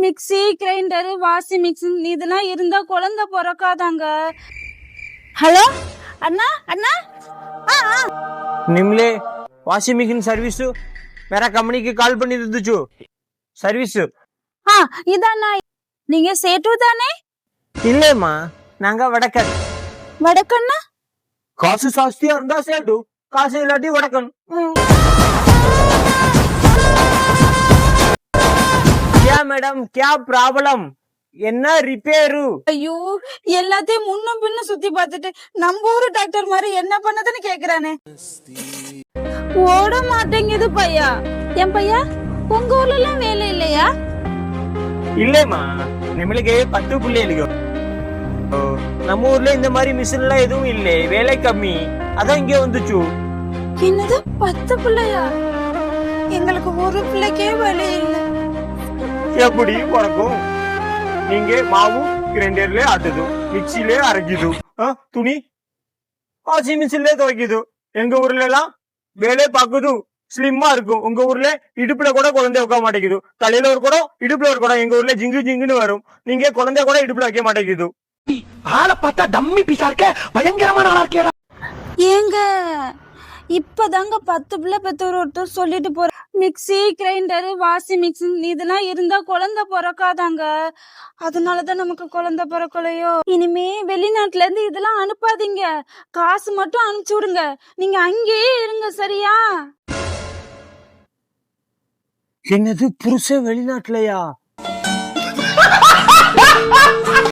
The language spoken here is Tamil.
மிக்ஸி கிரைண்டர் வாஷிங் மிஷின் இதெல்லாம் இருந்தா குழந்தை பிறக்காதாங்க. ஹலோ அண்ணா அண்ணா निमले वाशिंग मशीन सर्विस मेरा कंपनी की कॉल பண்ணி இருந்துச்சு सर्विस இதாண்ணா. நீங்க சேட்டு தானே? இல்லம்மா, நாங்க வடக்கன். வடக்கண்ணா? காசு சாஸ்தியா இருந்தா சேட்டு, காசு இல்லாட்டி வடக்கன். क्या मैडम क्या प्रॉब्लम? என்ன ரிப்பேரு? ஐயோ, எல்லாத்தையும் முன்னும் பின்னும் சுத்தி பார்த்துட்டு நம்ம ஊரு டாக்டர் மாதிரி என்ன பண்ணதுன்னு கேக்குறானே. ஓட மாட்டேங்குது பையா. என் பையா, உங்க ஊர்ல எல்லாம் வேலை இல்லையா? இல்லம்மா, நம்மளுக்கு 10 பிள்ளைங்க. நம்ம ஊர்ல இந்த மாதிரி மிஷின் எல்லாம் எதுவும் இல்லை, வேலை கம்மி, அதான் இங்கே வந்துச்சு. என்னது 10 பிள்ளையா? எங்களுக்கு ஒரு பிள்ளைக்கே வேலை இல்லை. எப்படி பிறக்கும்? நீங்க மாவு கிரைண்டர்ல ஆட்டுது, மிக்சிலே அரைக்குது, துணி வாஷிங் மிஷின்ல துவைக்குது. எங்க ஊர்ல எல்லாம் வேலை பாக்குது ஸ்லிம்மா இருக்கும். உங்க ஊர்ல இடுப்புல கூட குழந்தை வைக்க மாட்டேங்குது, தலையில ஒரு குடம் இடுப்புல ஒரு குடம். எங்க ஊர்ல ஜிங்கு ஜிங்குன்னு வரும், நீங்க குழந்தை கூட இடுப்புல வைக்க மாட்டேங்குது. ஆளை பார்த்தா டம்மி பீஸா இருக்க, பயங்கரமான ஆளா இருக்கேடா. ஏங்க இப்பதாங்க 10 பிள்ளை பெற்றோர் ஒருத்தர் சொல்லிட்டு போற. மிக்ஸி கிரைண்டர் வாஷிங் மிஷின் இதெல்லாம் இருந்தா குழந்தை பிறக்காதாங்க. அதனாலதான் நமக்கு குழந்தை பிறக்கலையோ. இனிமே வெளிநாட்டுல இருந்து இதெல்லாம் அனுப்பாதீங்க, காசு மட்டும் அனுப்பிச்சு விடுங்க. நீங்க அங்கேயே இருங்க, சரியா? என்னது புருஷன் வெளிநாட்டுலயா?